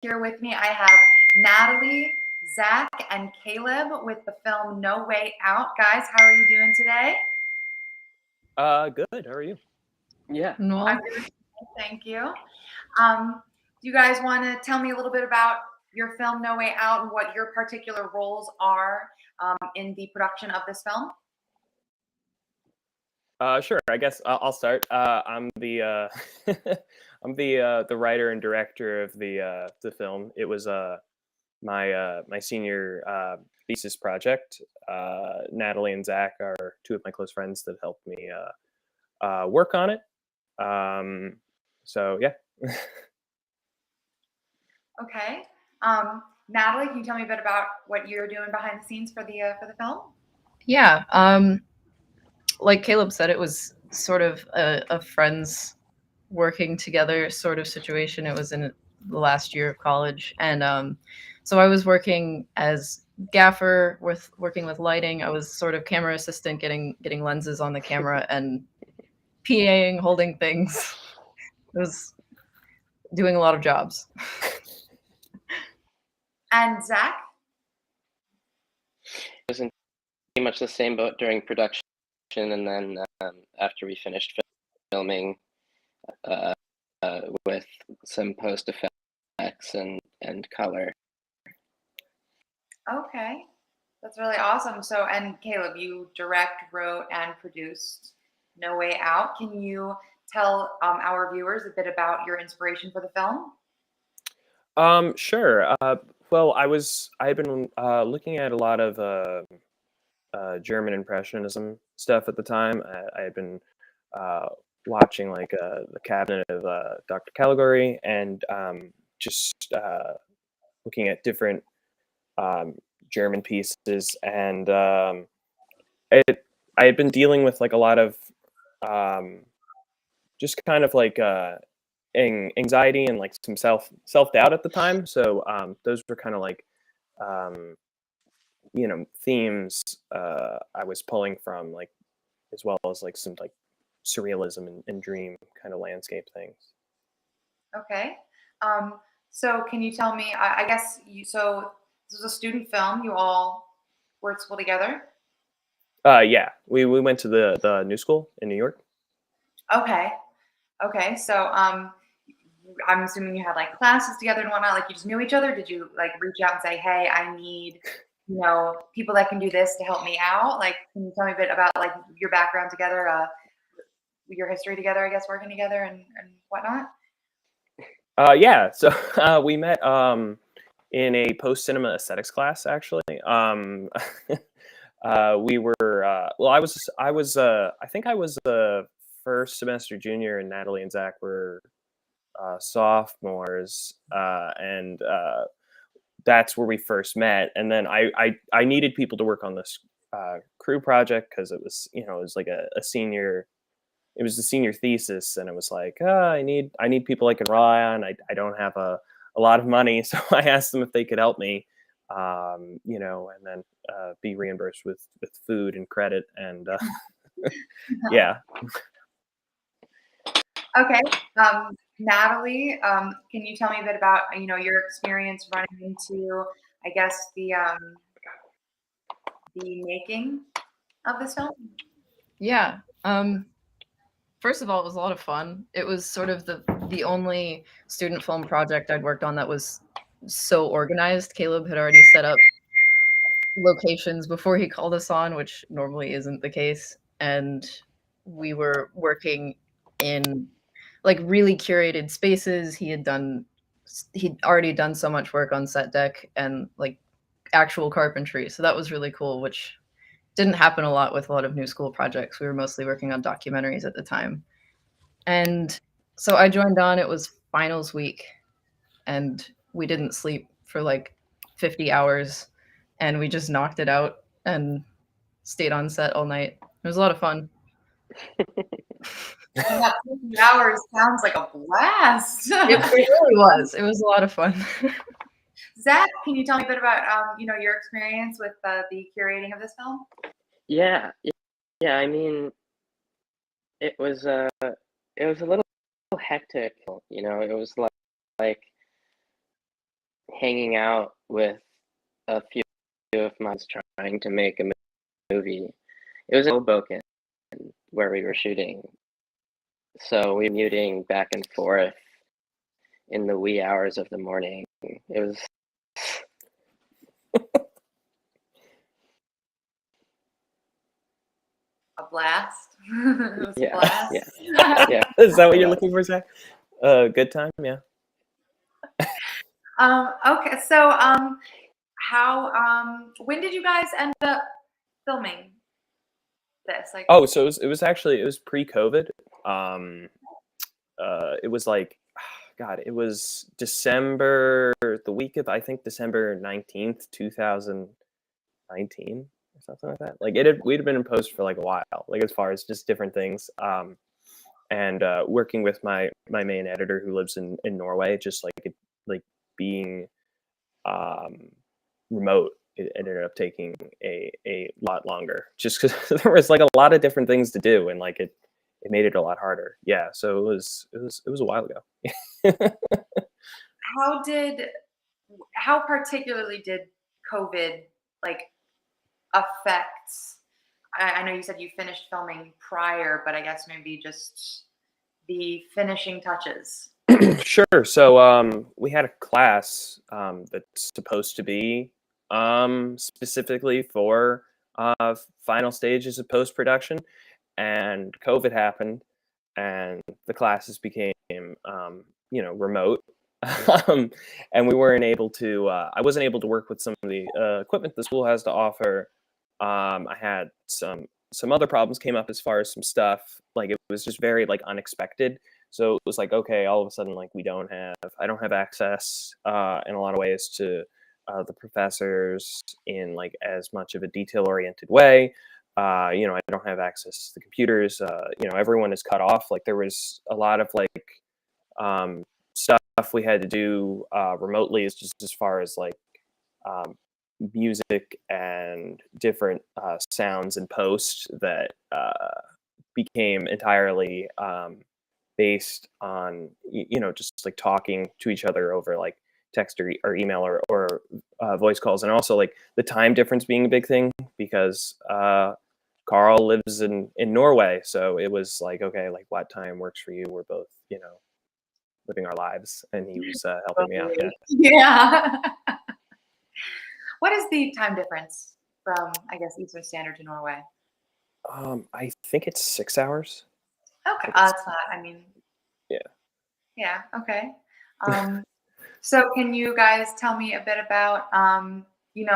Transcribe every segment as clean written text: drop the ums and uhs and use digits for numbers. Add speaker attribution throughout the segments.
Speaker 1: Here with me, I have Natalie, Zach, and Caleb with the film No Way Out. Guys, how are you doing today?
Speaker 2: Good. How are you?
Speaker 3: Yeah.
Speaker 1: I'm doing good, thank you. Do you guys want to tell me a little bit about your film No Way Out and what your particular roles are in the production of this film?
Speaker 2: Sure. I guess I'll start. I'm the I'm the writer and director of the film. It was my senior thesis project. Natalie and Zach are two of my close friends that helped me work on it. So yeah.
Speaker 1: Okay. Natalie, can you tell me a bit about what you're doing behind the scenes for the film?
Speaker 4: Yeah. Like Caleb said, it was sort of a friends working together sort of situation. It was in the last year of college, and so I was working as gaffer, working with lighting. I was sort of camera assistant, getting lenses on the camera and PAing, holding things. It was doing a lot of jobs.
Speaker 1: And Zach?
Speaker 3: I was in pretty much the same boat during production, and then after we finished filming with some post effects and color.
Speaker 1: Okay, that's really awesome. So, and Caleb, you direct, wrote, and produced No Way Out. Can you tell our viewers a bit about your inspiration for the film?
Speaker 2: Sure. Well, I had been looking at a lot of German Impressionism stuff at the time. I had been watching like the Cabinet of Dr. Caligari and just looking at different German pieces, and I had been dealing with like a lot of just kind of like anxiety and like some self doubt at the time. So those were kind of like um, themes I was pulling from, like as well as like some like surrealism and dream kind of landscape things.
Speaker 1: Okay. So, can you tell me? I guess so this was a student film. You all were at school together.
Speaker 2: Yeah, we went to the new school in New York.
Speaker 1: Okay. Okay. So, I'm assuming you had like classes together and whatnot. Like you just knew each other. Did you like reach out and say, "Hey, I need, people that can do this to help me out"? Like, can you tell me a bit about like your background together, your history together, I guess, working together and whatnot?
Speaker 2: Yeah, so we met in a post cinema aesthetics class actually. We were well, I think I was the first semester junior, and Natalie and Zach were sophomores, and that's where we first met. And then I needed people to work on this crew project because it was it was like a senior. It was the senior thesis, and it was like I need people I can rely on. I don't have a lot of money, so I asked them if they could help me, and then be reimbursed with food and credit, and yeah.
Speaker 1: Okay. Natalie, can you tell me a bit about your experience running into, I guess, the making of this film?
Speaker 4: Yeah. First of all, it was a lot of fun. It was sort of the only student film project I'd worked on that was so organized. Caleb had already set up locations before he called us on, which normally isn't the case. And we were working in like really curated spaces. He'd already done so much work on set deck and like actual carpentry. So that was really cool, which didn't happen a lot with a lot of new school projects. We were mostly working on documentaries at the time. And so I joined on. It was finals week, and we didn't sleep for like 50 hours, and we just knocked it out and stayed on set all night. It was a lot of fun.
Speaker 1: And that 50 hours sounds like a blast.
Speaker 4: It really was. It was a lot of fun.
Speaker 1: Zach, can you tell me a bit about your experience with the curating of this film?
Speaker 3: Yeah. I mean, it was a little hectic. It was like hanging out with a few of mine trying to make a movie. It was in Hoboken where we were shooting. So we were muting back and forth in the wee hours of the morning. It was
Speaker 1: a blast. It was a
Speaker 3: yeah,
Speaker 1: blast.
Speaker 3: yeah.
Speaker 2: Is that what you're looking for, Zach? Good time, yeah.
Speaker 1: Okay, so how when did you guys end up filming this? Like,
Speaker 2: Oh, so it was pre-COVID. It was like, God, it was December, the week of, I think, December 19th, 2019 or something like that. Like we'd been in post for like a while, like as far as just different things. And working with my main editor who lives in Norway, just like being remote, it ended up taking a lot longer just because there was like a lot of different things to do, and like it made it a lot harder. Yeah, so it was a while ago.
Speaker 1: how particularly did COVID like affect? I know you said you finished filming prior, but I guess maybe just the finishing touches.
Speaker 2: Sure. So we had a class that's supposed to be specifically for final stages of post production, and COVID happened, and the classes became remote. And we weren't able to. I wasn't able to work with some of the equipment the school has to offer. I had some other problems came up as far as some stuff. Like it was just very like unexpected. So it was like, okay, all of a sudden, like I don't have access in a lot of ways to the professors in like as much of a detail oriented way. I don't have access to the computers. Everyone is cut off. Like there was a lot of like stuff we had to do remotely, is just as far as like um, music and different sounds and post that became entirely based on just like talking to each other over like text or email or voice calls, and also like the time difference being a big thing because Carl lives in Norway, so it was like, okay, like what time works for you? We're both living our lives, and he was helping me out.
Speaker 1: Yeah. What is the time difference from, I guess, Eastern Standard to Norway?
Speaker 2: I think it's 6 hours.
Speaker 1: Okay, that's not. I mean,
Speaker 2: Yeah.
Speaker 1: Yeah. Okay. So can you guys tell me a bit about,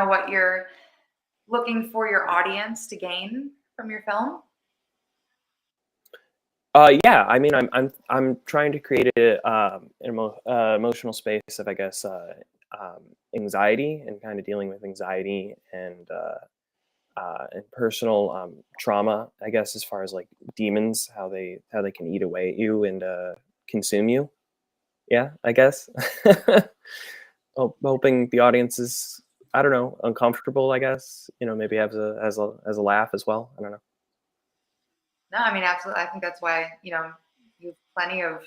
Speaker 1: what you're looking for your audience to gain from your film?
Speaker 2: Yeah, I mean, I'm trying to create an emotional space of, I guess, anxiety, and kind of dealing with anxiety and personal trauma, I guess, as far as like demons, how they can eat away at you and consume you. Yeah, I guess. Hoping the audience is, I don't know, uncomfortable, I guess. Maybe has a laugh as well. I don't know.
Speaker 1: No, I mean, absolutely. I think that's why, you have plenty of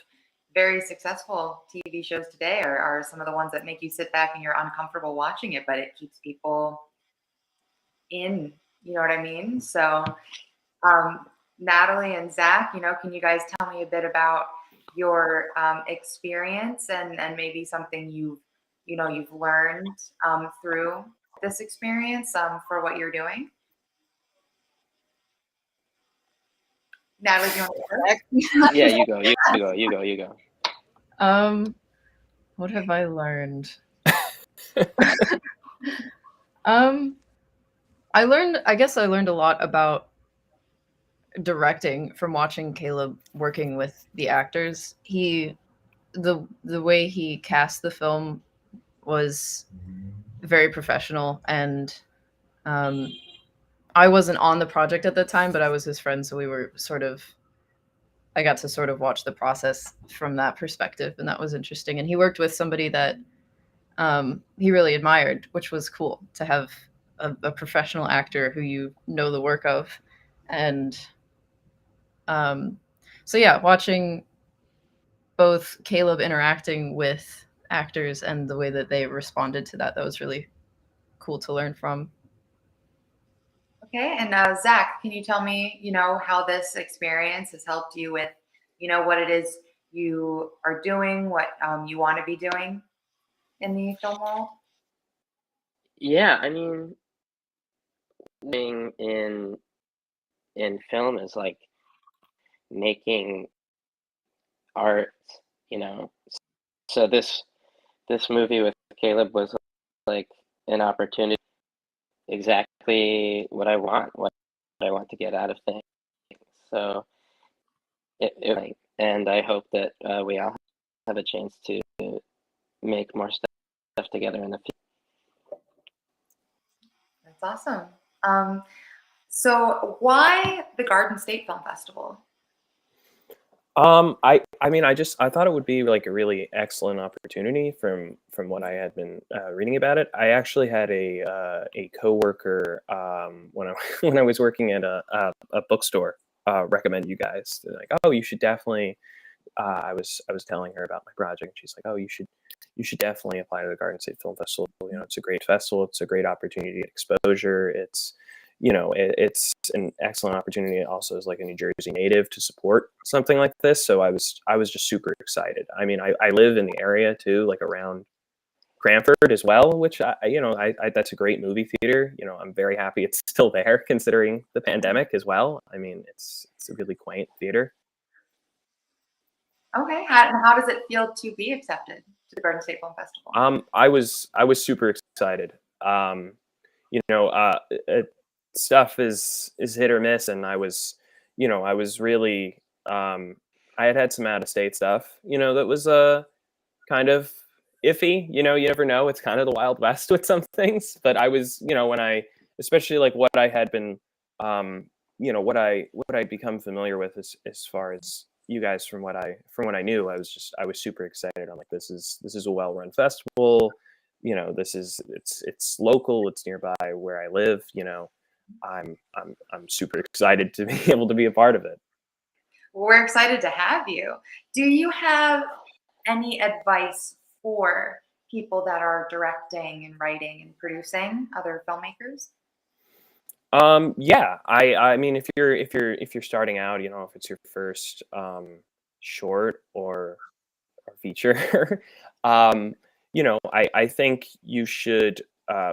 Speaker 1: very successful TV shows today are some of the ones that make you sit back and you're uncomfortable watching it, but it keeps people in, you know what I mean? So, Natalie and Zach, can you guys tell me a bit about your experience and maybe something you've learned through this experience for what you're doing? Natalie, do you want to go first?
Speaker 3: Yeah, you go.
Speaker 4: What have I learned? I guess I learned a lot about directing from watching Caleb working with the actors. The way he cast the film was very professional, and I wasn't on the project at the time, but I was his friend, so I got to sort of watch the process from that perspective, and that was interesting. And he worked with somebody that he really admired, which was cool to have a professional actor who you know the work of. And so yeah, watching both Caleb interacting with actors and the way that they responded to that. That was really cool to learn from.
Speaker 1: Okay, and Zach, can you tell me, how this experience has helped you with, what it is you are doing, what you want to be doing in the film world?
Speaker 3: Yeah, I mean, being in film is like making art, you know. So this movie with Caleb was like an opportunity, exactly what I want to get out of things. So and I hope that we all have a chance to make more stuff together in the future.
Speaker 1: That's awesome. So why the Garden State Film Festival?
Speaker 2: I mean, I thought it would be like a really excellent opportunity from what I had been reading about it. I actually had a coworker when I when I was working at a bookstore recommend you guys. They're like, oh, you should definitely. I was telling her about my project, and she's like, oh, you should definitely apply to the Garden State Film Festival. It's a great festival. It's a great opportunity to get exposure. It's it's an excellent opportunity also as like a New Jersey native to support something like this. So I was just super excited. I mean, I live in the area too, like around Cranford as well, which I that's a great movie theater. I'm very happy it's still there considering the pandemic as well. I mean, it's a really quaint theater.
Speaker 1: Okay, how does it feel to be accepted to the Garden State Film Festival?
Speaker 2: I was super excited. You know, stuff is hit or miss, and I was really I had some out of state stuff, that was kind of iffy. You never know. It's kind of the Wild West with some things. But I was, when I, especially like what I had been, what I'd become familiar with as far as you guys from what I knew, I was super excited. I'm like, this is a well run festival. It's local. It's nearby where I live. I'm super excited to be able to be a part of it.
Speaker 1: Well, we're excited to have you. Do you have any advice for people that are directing and writing and producing other filmmakers?
Speaker 2: Yeah, I mean, if you're starting out, if it's your first short or feature, um, I think you should.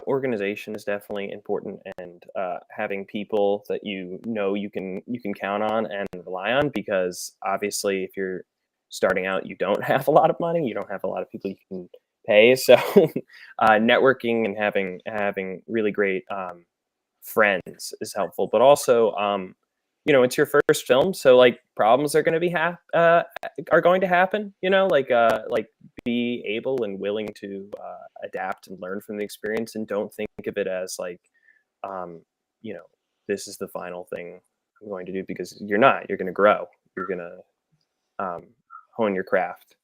Speaker 2: Organization is definitely important, and having people that you can count on and rely on, because obviously, if you're starting out, you don't have a lot of money, you don't have a lot of people you can pay. So, networking and having really great friends is helpful, but also it's your first film, so like problems are going to are going to happen, like be able and willing to adapt and learn from the experience, and don't think of it as like um you know this is the final thing I'm going to do, because you're going to grow, you're going to hone your craft.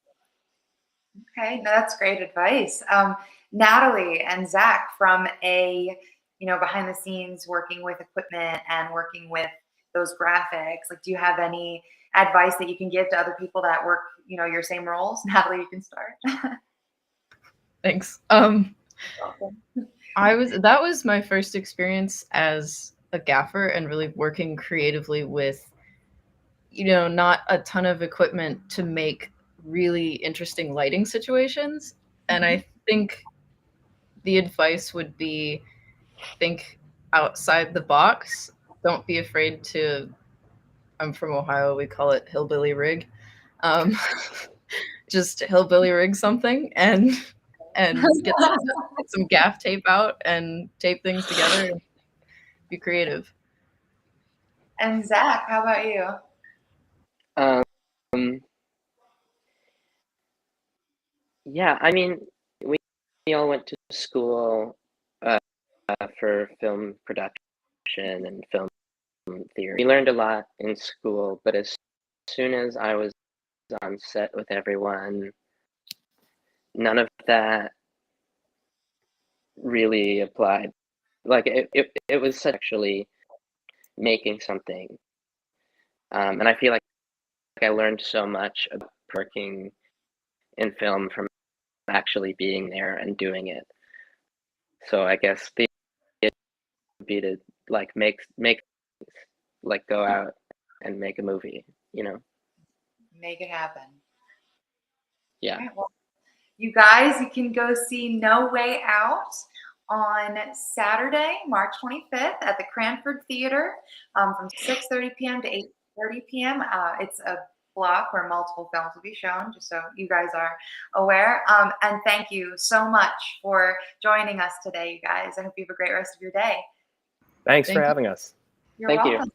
Speaker 1: Okay, no, that's great advice. Natalie and Zach, from a behind the scenes working with equipment and working with those graphics, like, do you have any advice that you can give to other people that work, your same roles? Natalie, you can start.
Speaker 4: Thanks.
Speaker 1: Awesome.
Speaker 4: That was my first experience as a gaffer and really working creatively with, not a ton of equipment to make really interesting lighting situations. And I think the advice would be, think outside the box. Don't be afraid to, I'm from Ohio, we call it hillbilly rig. Just hillbilly rig something and get some gaff tape out and tape things together and be creative.
Speaker 1: And Zach, how about you?
Speaker 3: Um, yeah, I mean, we all went to school for film production and film theory. We learned a lot in school, but as soon as I was on set with everyone, none of that really applied. Like it was actually making something, and I feel like I learned so much about working in film from actually being there and doing it. So I guess the idea would be to like make like go out and make a movie, you know?
Speaker 1: Make it happen.
Speaker 3: Yeah.
Speaker 1: All right, well, you guys, you can go see No Way Out on Saturday, March 25th at the Cranford Theater from 6:30 p.m. to 8:30 p.m. It's a block where multiple films will be shown, just so you guys are aware. And thank you so much for joining us today, you guys. I hope you have a great rest of your day.
Speaker 2: Thanks
Speaker 4: Thank
Speaker 2: for
Speaker 4: you.
Speaker 2: having us.
Speaker 1: You're
Speaker 3: Thank you.
Speaker 1: welcome.